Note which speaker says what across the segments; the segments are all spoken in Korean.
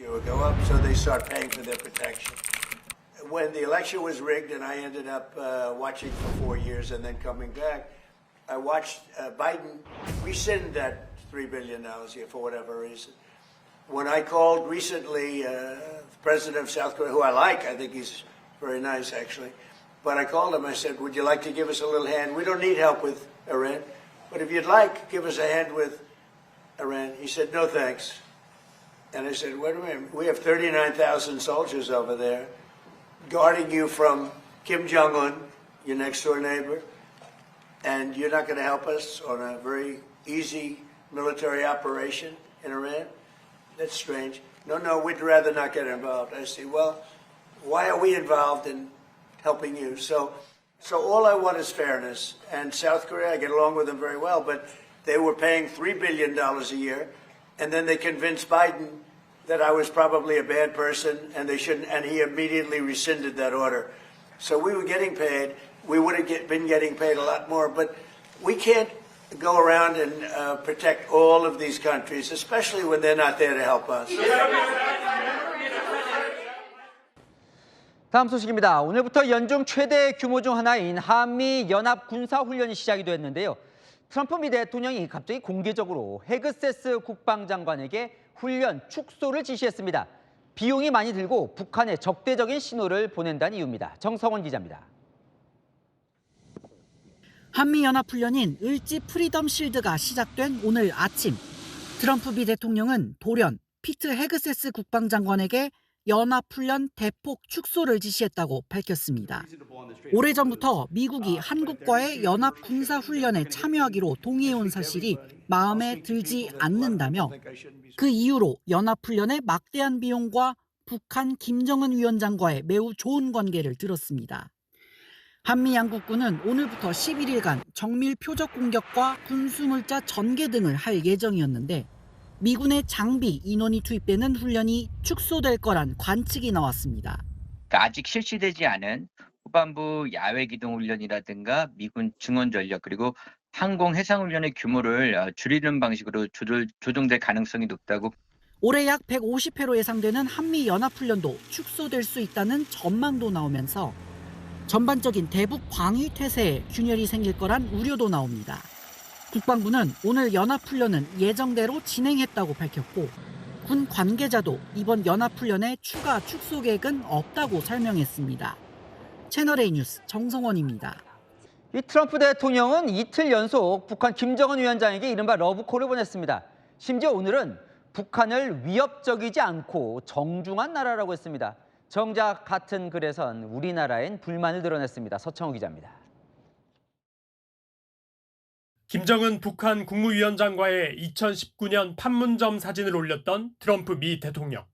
Speaker 1: Go up, so they start paying for their protection. When the election was rigged and I ended up watching for 4 years and then coming back, I watched Biden rescind that $3 billion here for whatever reason. When I called recently the president of South Korea, who I like, I think he's very nice actually, but I called him, I said, would you like to give us a little hand? We don't need help with Iran, but if you'd like, give us a hand with Iran. He said, no thanks. And I said, wait a minute, we have 39,000 soldiers over there guarding you from Kim Jong-un, your next door neighbor, and you're not going to help us on a very easy military operation in Iran? That's strange. No, we'd rather not get involved. I say, well, why are we involved in helping you? So all I want is fairness. And South Korea, I get along with them very well, but they were paying $3 billion a year, and then they convinced Biden that I was probably a bad person and they shouldn't, and he immediately rescinded that order. So we were getting paid. We would have been getting paid a lot more, but we can't go around and protect all of these countries, especially when they're not there to help us.
Speaker 2: 다음 소식입니다. 오늘부터 연중 최대 규모 중 하나인 한미 연합 군사 훈련이 시작이 됐는데요. 트럼프 미 대통령이 갑자기 공개적으로 헤그세스 국방장관에게 훈련 축소를 지시했습니다. 비용이 많이 들고 북한에 적대적인 신호를 보낸다는 이유입니다. 정성원 기자입니다.
Speaker 3: 한미연합훈련인 을지 프리덤 실드가 시작된 오늘 아침, 트럼프 미 대통령은 돌연 피트 헤그세스 국방장관에게 연합훈련 대폭 축소를 지시했다고 밝혔습니다. 오래전부터 미국이 한국과의 연합 군사훈련에 참여하기로 동의해온 사실이 마음에 들지 않는다며 그 이유로 연합훈련의 막대한 비용과 북한 김정은 위원장과의 매우 좋은 관계를 들었습니다. 한미 양국군은 오늘부터 11일간 정밀 표적 공격과 군수물자 전개 등을 할 예정이었는데 미군의 장비, 인원이 투입되는 훈련이 축소될 거란 관측이 나왔습니다.
Speaker 4: 아직 실시되지 않은 후반부 야외 기동 훈련이라든가 미군 증원 전력 그리고 항공 해상 훈련의 규모를 줄이는 방식으로 조정될 가능성이 높다고.
Speaker 3: 올해 약 150회로 예상되는 한미 연합훈련도 축소될 수 있다는 전망도 나오면서 전반적인 대북 방위 태세에 균열이 생길 거란 우려도 나옵니다. 국방부는 오늘 연합훈련은 예정대로 진행했다고 밝혔고 군 관계자도 이번 연합훈련의 추가 축소 계획은 없다고 설명했습니다. 채널A 뉴스 정성원입니다.
Speaker 2: 이 트럼프 대통령은 이틀 연속 북한 김정은 위원장에게 이른바 러브콜을 보냈습니다. 심지어 오늘은 북한을 위협적이지 않고 정중한 나라라고 했습니다. 정작 같은 글에선 우리나라엔 불만을 드러냈습니다. 서창호 기자입니다.
Speaker 5: 김정은 북한 국무위원장과의 2019년 판문점 사진을 올렸던 트럼프 미 대통령.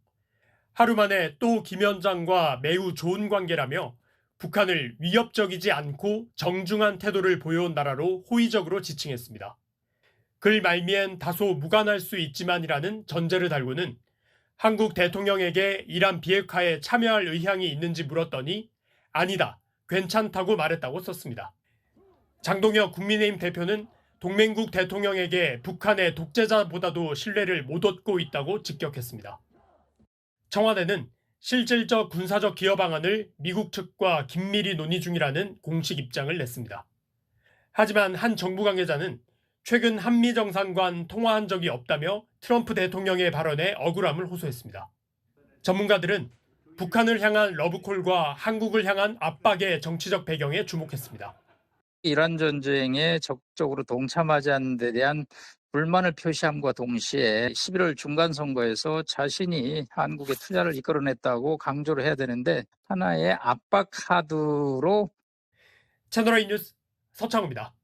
Speaker 5: 하루 만에 또 김 위원장과 매우 좋은 관계라며 북한을 위협적이지 않고 정중한 태도를 보여온 나라로 호의적으로 지칭했습니다. 글 말미엔 다소 무관할 수 있지만이라는 전제를 달고는 한국 대통령에게 이란 비핵화에 참여할 의향이 있는지 물었더니 아니다, 괜찮다고 말했다고 썼습니다. 장동혁 국민의힘 대표는 동맹국 대통령에게 북한의 독재자보다도 신뢰를 못 얻고 있다고 직격했습니다. 청와대는 실질적 군사적 기여 방안을 미국 측과 긴밀히 논의 중이라는 공식 입장을 냈습니다. 하지만 한 정부 관계자는 최근 한미 정상간 통화한 적이 없다며 트럼프 대통령의 발언에 억울함을 호소했습니다. 전문가들은 북한을 향한 러브콜과 한국을 향한 압박의 정치적 배경에 주목했습니다.
Speaker 6: 이란 전쟁에 적극적으로 동참하지 않는 데 대한 불만을 표시함과 동시에 11월 중간선거에서 자신이 한국의 투자를 이끌어냈다고 강조를 해야 되는데 하나의 압박 카드로.
Speaker 5: 채널A 뉴스 서창호입니다.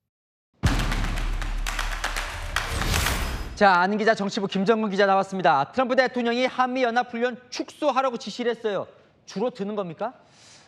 Speaker 2: 자, 아는 기자 정치부 김정근 기자 나왔습니다. 트럼프 대통령이 한미연합훈련 축소하라고 지시를 했어요. 줄어드는 겁니까?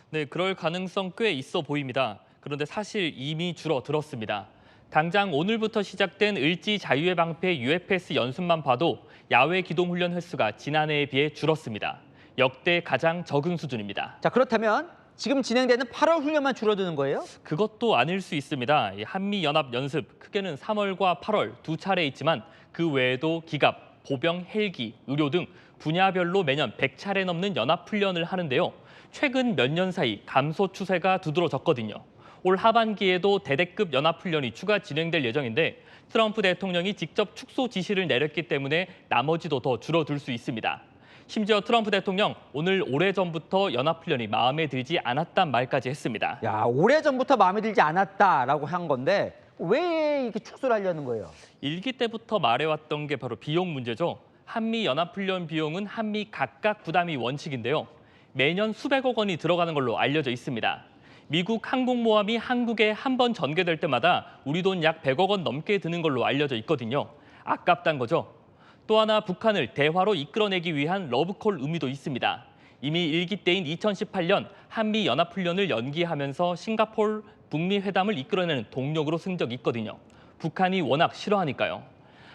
Speaker 7: 네, 그럴 가능성 꽤 있어 보입니다. 그런데 사실 이미 줄어들었습니다. 당장 오늘부터 시작된 을지 자유의 방패 UFS 연습만 봐도 야외 기동 훈련 횟수가 지난해에 비해 줄었습니다. 역대 가장 적은 수준입니다.
Speaker 2: 자, 그렇다면 지금 진행되는 8월 훈련만 줄어드는 거예요?
Speaker 7: 그것도 아닐 수 있습니다. 한미연합 연습, 크게는 3월과 8월 두 차례 있지만 그 외에도 기갑, 보병, 헬기, 의료 등 분야별로 매년 100차례 넘는 연합훈련을 하는데요. 최근 몇 년 사이 감소 추세가 두드러졌거든요. 올 하반기에도 대대급 연합훈련이 추가 진행될 예정인데 트럼프 대통령이 직접 축소 지시를 내렸기 때문에 나머지도 더 줄어들 수 있습니다. 심지어 트럼프 대통령 오늘 오래전부터 연합훈련이 마음에 들지 않았단 말까지 했습니다.
Speaker 2: 야, 오래전부터 마음에 들지 않았다라고 한 건데 왜 이렇게 축소를 하려는 거예요?
Speaker 7: 일기 때부터 말해왔던 게 바로 비용 문제죠. 한미 연합훈련 비용은 한미 각각 부담이 원칙인데요. 매년 수백억 원이 들어가는 걸로 알려져 있습니다. 미국 항공모함이 한국에 한 번 전개될 때마다 우리 돈 약 100억 원 넘게 드는 걸로 알려져 있거든요. 아깝단 거죠. 또 하나 북한을 대화로 이끌어내기 위한 러브콜 의미도 있습니다. 이미 일기 때인 2018년 한미 연합훈련을 연기하면서 싱가포르 북미 회담을 이끌어내는 동력으로 쓴 적이 있거든요. 북한이 워낙 싫어하니까요.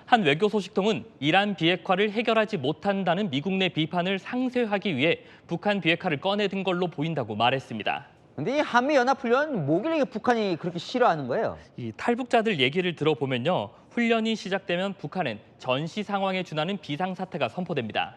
Speaker 7: 한 외교 소식통은 이란 비핵화를 해결하지 못한다는 미국 내 비판을 상쇄하기 위해 북한 비핵화를 꺼내든 걸로 보인다고 말했습니다.
Speaker 2: 근데 이 한미 연합훈련 뭐길래 북한이 그렇게 싫어하는 거예요?
Speaker 7: 이 탈북자들 얘기를 들어보면요. 훈련이 시작되면 북한은 전시 상황에 준하는 비상사태가 선포됩니다.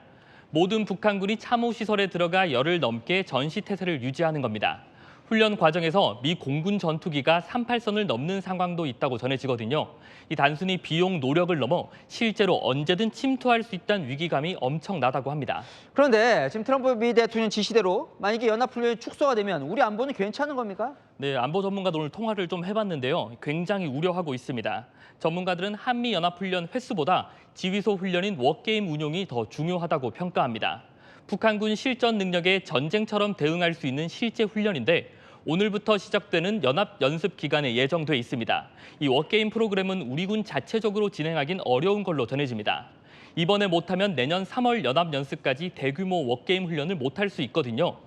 Speaker 7: 모든 북한군이 참호시설에 들어가 열흘 넘게 전시태세를 유지하는 겁니다. 훈련 과정에서 미 공군 전투기가 38선을 넘는 상황도 있다고 전해지거든요. 이 단순히 비용 노력을 넘어 실제로 언제든 침투할 수 있다는 위기감이 엄청나다고 합니다.
Speaker 2: 그런데 지금 트럼프 미 대통령 지시대로 만약에 연합훈련이 축소가 되면 우리 안보는 괜찮은 겁니까?
Speaker 7: 네, 안보 전문가도 오늘 통화를 좀 해봤는데요. 굉장히 우려하고 있습니다. 전문가들은 한미 연합훈련 횟수보다 지휘소 훈련인 워게임 운용이 더 중요하다고 평가합니다. 북한군 실전 능력에 전쟁처럼 대응할 수 있는 실제 훈련인데 오늘부터 시작되는 연합 연습 기간에 예정돼 있습니다. 이 워게임 프로그램은 우리 군 자체적으로 진행하긴 어려운 걸로 전해집니다. 이번에 못하면 내년 3월 연합 연습까지 대규모 워게임 훈련을 못할 수 있거든요.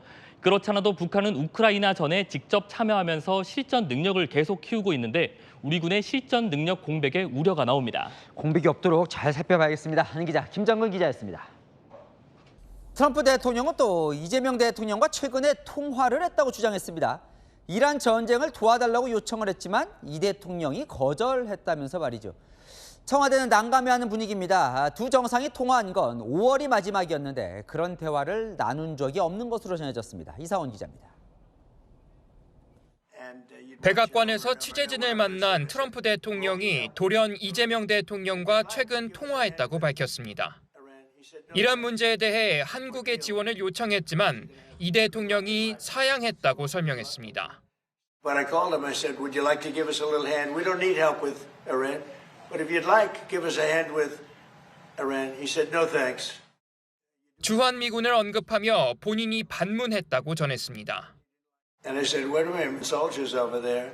Speaker 7: 그렇잖아도 북한은 우크라이나 전에 직접 참여하면서 실전 능력을 계속 키우고 있는데 우리 군의 실전 능력 공백에 우려가 나옵니다.
Speaker 2: 공백이 없도록 잘 살펴봐야겠습니다. 하는 기자 김정근 기자였습니다. 트럼프 대통령은 또 이재명 대통령과 최근에 통화를 했다고 주장했습니다. 이란 전쟁을 도와달라고 요청을 했지만 이 대통령이 거절했다면서 말이죠. 청와대는 난감해하는 분위기입니다. 두 정상이 통화한 건 5월이 마지막이었는데 그런 대화를 나눈 적이 없는 것으로 전해졌습니다. 이사원 기자입니다.
Speaker 8: 백악관에서 취재진을 만난 트럼프 대통령이 돌연 이재명 대통령과 최근 통화했다고 밝혔습니다. 이란 문제에 대해 한국의 지원을 요청했지만 이 대통령이 사양했다고 설명했습니다.
Speaker 1: When I called him, I said, "Would you like to give us a little hand? We don't need help with Iran, but if you'd like, give us a hand with Iran." He said, "No, thanks."
Speaker 8: 주한미군을 언급하며 본인이 반문했다고 전했습니다.
Speaker 1: And I said, "Wait a minute, soldiers over there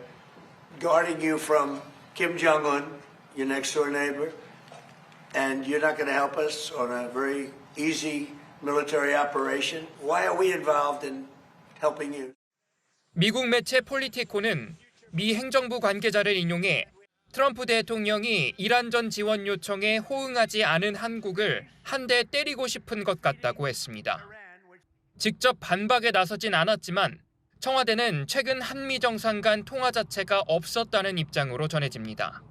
Speaker 1: guarding you from Kim Jong-un, your next door neighbor. And you're not going to help us on a very easy military operation? Why are we involved in helping you?"
Speaker 8: 미국 매체 폴리티코는 미 행정부 관계자를 인용해 트럼프 대통령이 이란전 지원 요청에 호응하지 않은 한국을 한 대 때리고 싶은 것 같다고 했습니다. 직접 반박에 나서진 않았지만 청와대는 최근 한미 정상 간 통화 자체가 없었다는 입장으로 전해집니다.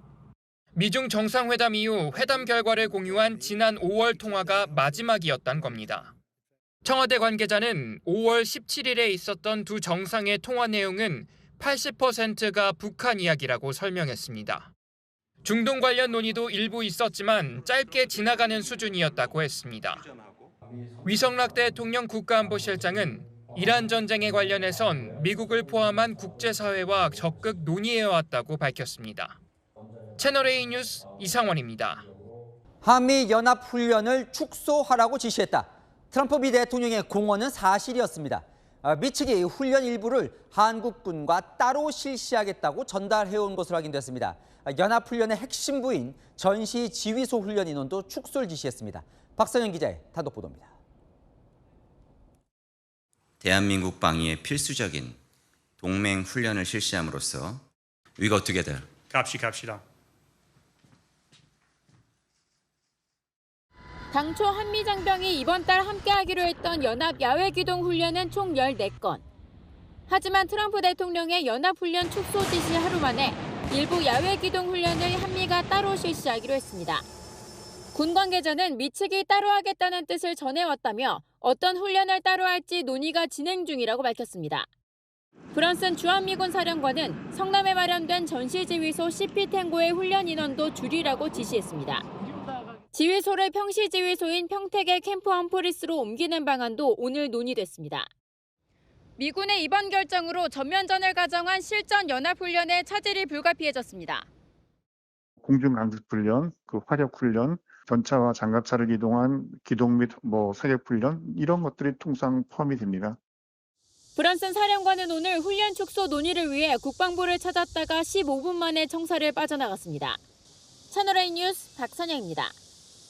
Speaker 8: 미중 정상회담 이후 회담 결과를 공유한 지난 5월 통화가 마지막이었단 겁니다. 청와대 관계자는 5월 17일에 있었던 두 정상의 통화 내용은 80%가 북한 이야기라고 설명했습니다. 중동 관련 논의도 일부 있었지만 짧게 지나가는 수준이었다고 했습니다. 위성락 대통령 국가안보실장은 이란 전쟁에 관련해선 미국을 포함한 국제사회와 적극 논의해왔다고 밝혔습니다. 채널A 뉴스 이상원입니다.
Speaker 2: 한미 연합훈련을 축소하라고 지시했다. 트럼프 미 대통령의 공언은 사실이었습니다. 미 측이 훈련 일부를 한국군과 따로 실시하겠다고 전달해온 것으로 확인됐습니다. 연합훈련의 핵심 부인 전시 지휘소 훈련 인원도 축소를 지시했습니다. 박선영 기자의 단독 보도입니다.
Speaker 9: 대한민국 방위에 필수적인 동맹 훈련을 실시함으로써 We go together.
Speaker 5: 갑시다.
Speaker 10: 당초 한미 장병이 이번 달 함께하기로 했던 연합 야외기동 훈련은 총 14건. 하지만 트럼프 대통령의 연합훈련 축소 지시 하루 만에 일부 야외기동 훈련을 한미가 따로 실시하기로 했습니다. 군 관계자는 미측이 따로 하겠다는 뜻을 전해왔다며 어떤 훈련을 따로 할지 논의가 진행 중이라고 밝혔습니다. 브런슨 주한미군 사령관은 성남에 마련된 전시지휘소 CP탱고의 훈련 인원도 줄이라고 지시했습니다. 지휘소를 평시지휘소인 평택의 캠프 험프리스로 옮기는 방안도 오늘 논의됐습니다. 미군의 이번 결정으로 전면전을 가정한 실전 연합훈련의 차질이 불가피해졌습니다.
Speaker 11: 공중강습훈련, 화력훈련, 전차와 장갑차를 이동한 기동 및 사격훈련 이런 것들이 통상 포함이 됩니다.
Speaker 10: 브런슨 사령관은 오늘 훈련 축소 논의를 위해 국방부를 찾았다가 15분 만에 청사를 빠져나갔습니다. 채널A 뉴스 박선영입니다.